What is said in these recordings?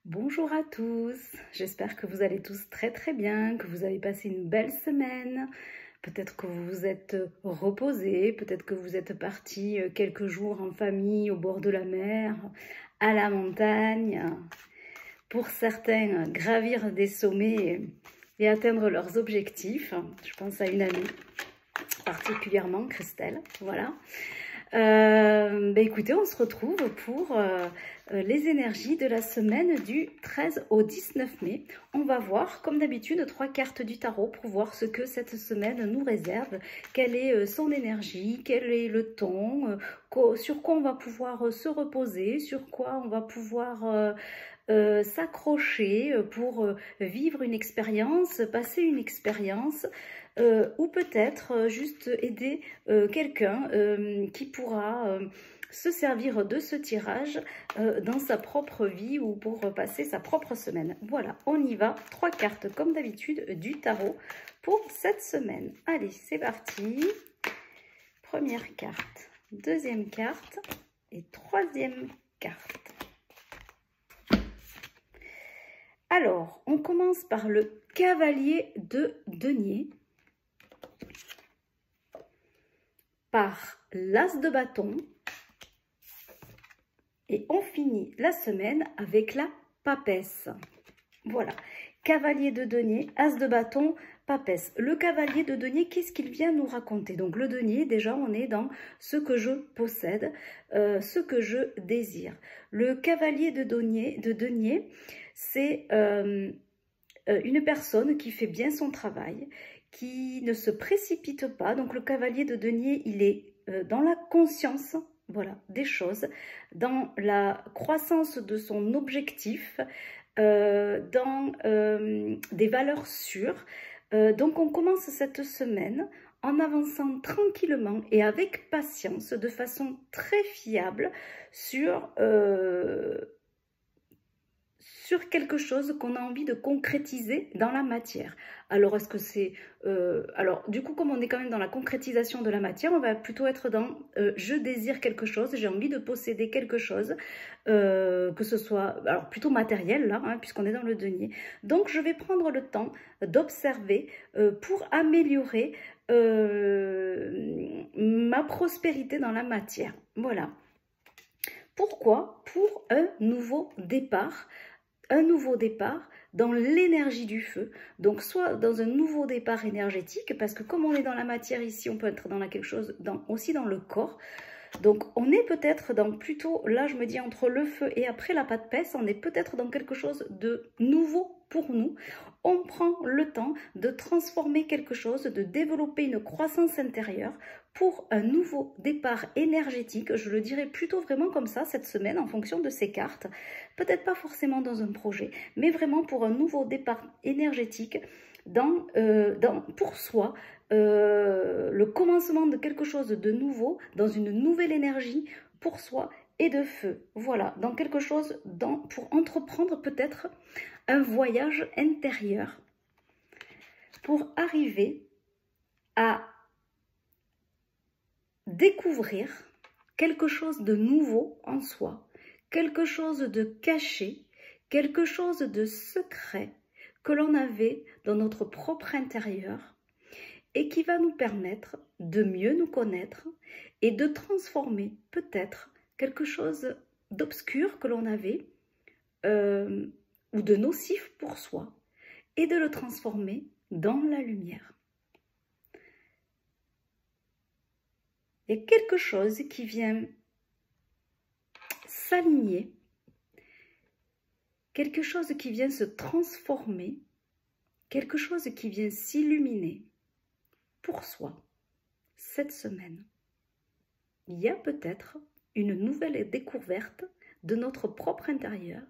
Bonjour à tous, j'espère que vous allez tous très bien, que vous avez passé une belle semaine. Peut-être que vous vous êtes reposés, peut-être que vous êtes partis quelques jours en famille au bord de la mer, à la montagne. Pour certains, gravir des sommets et atteindre leurs objectifs. Je pense à une amie, particulièrement Christelle, voilà. Écoutez, on se retrouve pour les énergies de la semaine du 13 au 19 mai. On va voir, comme d'habitude, 3 cartes du tarot pour voir ce que cette semaine nous réserve, quelle est son énergie, quel est le ton, sur quoi on va pouvoir se reposer, sur quoi on va pouvoir s'accrocher pour vivre une expérience, passer une expérience, ou peut-être juste aider quelqu'un qui pourra se servir de ce tirage dans sa propre vie ou pour passer sa propre semaine. Voilà, on y va. 3 cartes comme d'habitude du tarot pour cette semaine. Allez, c'est parti. Première carte, deuxième carte et troisième carte. Alors, on commence par le cavalier de denier, par l'as de bâton, et on finit la semaine avec la papesse. Voilà, cavalier de denier, as de bâton, papesse. Le cavalier de denier, qu'est-ce qu'il vient nous raconter? Donc le denier, déjà on est dans ce que je possède, ce que je désire. Le cavalier de denier, c'est une personne qui fait bien son travail, qui ne se précipite pas. Donc le cavalier de denier, il est dans la conscience, voilà, des choses, dans la croissance de son objectif, dans des valeurs sûres. Donc on commence cette semaine en avançant tranquillement et avec patience, de façon très fiable sur quelque chose qu'on a envie de concrétiser dans la matière. Alors, est-ce que c'est... alors, du coup, comme on est quand même dans la concrétisation de la matière, on va plutôt être dans je désire quelque chose, j'ai envie de posséder quelque chose, que ce soit... Alors, plutôt matériel, là, hein, puisqu'on est dans le denier. Donc, je vais prendre le temps d'observer pour améliorer ma prospérité dans la matière. Voilà. Pourquoi? Pour un nouveau départ. Un nouveau départ dans l'énergie du feu, donc soit dans un nouveau départ énergétique, parce que comme on est dans la matière ici, on peut être dans quelque chose, aussi dans le corps. Donc on est peut-être dans plutôt, là je me dis entre le feu et après la papesse, on est peut-être dans quelque chose de nouveau pour nous. On prend le temps de transformer quelque chose, de développer une croissance intérieure pour un nouveau départ énergétique. Je le dirais plutôt vraiment comme ça cette semaine en fonction de ces cartes. Peut-être pas forcément dans un projet, mais vraiment pour un nouveau départ énergétique pour soi, le commencement de quelque chose de nouveau, dans une nouvelle énergie pour soi et de feu. Voilà, dans quelque chose, pour entreprendre peut-être un voyage intérieur, pour arriver à découvrir quelque chose de nouveau en soi, quelque chose de caché, quelque chose de secret que l'on avait dans notre propre intérieur et qui va nous permettre de mieux nous connaître et de transformer peut-être quelque chose d'obscur que l'on avait ou de nocif pour soi et de le transformer dans la lumière. Il y a quelque chose qui vient s'aligner, quelque chose qui vient se transformer, quelque chose qui vient s'illuminer pour soi cette semaine. Il y a peut-être une nouvelle découverte de notre propre intérieur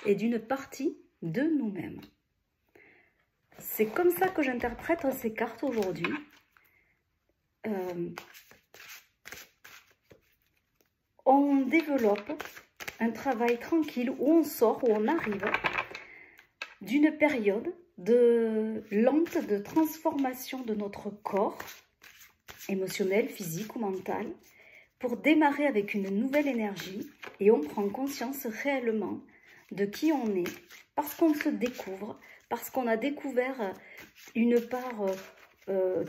et d'une partie de nous-mêmes. C'est comme ça que j'interprète ces cartes aujourd'hui. On développe un travail tranquille où on sort, où on arrive d'une période lente de transformation de notre corps, émotionnel, physique ou mental, pour démarrer avec une nouvelle énergie et on prend conscience réellement de qui on est, parce qu'on se découvre, parce qu'on a découvert une part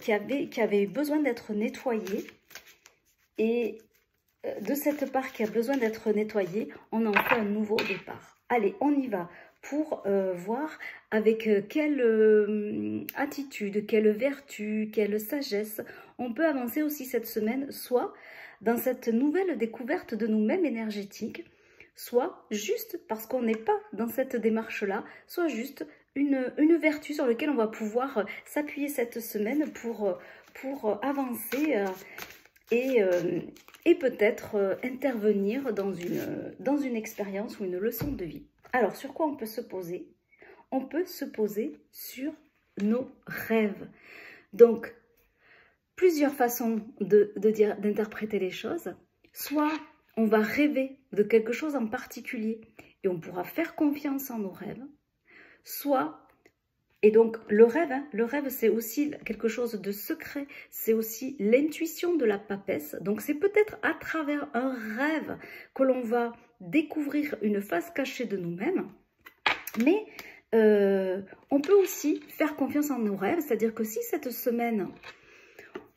qui avait besoin d'être nettoyée. Et de cette part qui a besoin d'être nettoyée, on en fait un nouveau départ. Allez, on y va pour voir avec quelle attitude, quelle vertu, quelle sagesse on peut avancer aussi cette semaine, soit dans cette nouvelle découverte de nous-mêmes énergétiques, soit juste parce qu'on n'est pas dans cette démarche-là, soit juste une vertu sur laquelle on va pouvoir s'appuyer cette semaine pour avancer et peut-être intervenir dans une expérience ou une leçon de vie. Alors, sur quoi on peut se poser? On peut se poser sur nos rêves. Donc, plusieurs façons d'interpréter les choses. Soit on va rêver de quelque chose en particulier et on pourra faire confiance en nos rêves. Soit, et donc le rêve c'est aussi quelque chose de secret, c'est aussi l'intuition de la papesse. Donc c'est peut-être à travers un rêve que l'on va découvrir une face cachée de nous-mêmes. Mais on peut aussi faire confiance en nos rêves, c'est-à-dire que si cette semaine,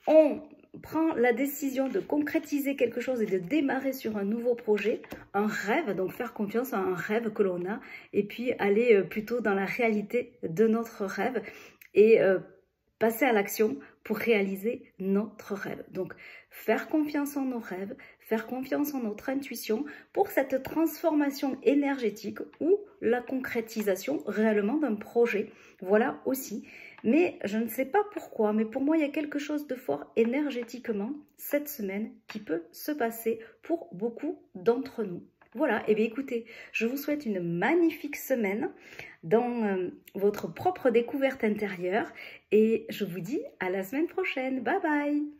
on prend la décision de concrétiser quelque chose et de démarrer sur un nouveau projet, un rêve, donc faire confiance à un rêve que l'on a, et puis aller plutôt dans la réalité de notre rêve et passer à l'action pour réaliser notre rêve. Donc, faire confiance en nos rêves, faire confiance en notre intuition pour cette transformation énergétique ou la concrétisation réellement d'un projet. Voilà aussi. Mais je ne sais pas pourquoi, mais pour moi, il y a quelque chose de fort énergétiquement cette semaine qui peut se passer pour beaucoup d'entre nous. Voilà, et bien écoutez, je vous souhaite une magnifique semaine dans votre propre découverte intérieure et je vous dis à la semaine prochaine. Bye bye!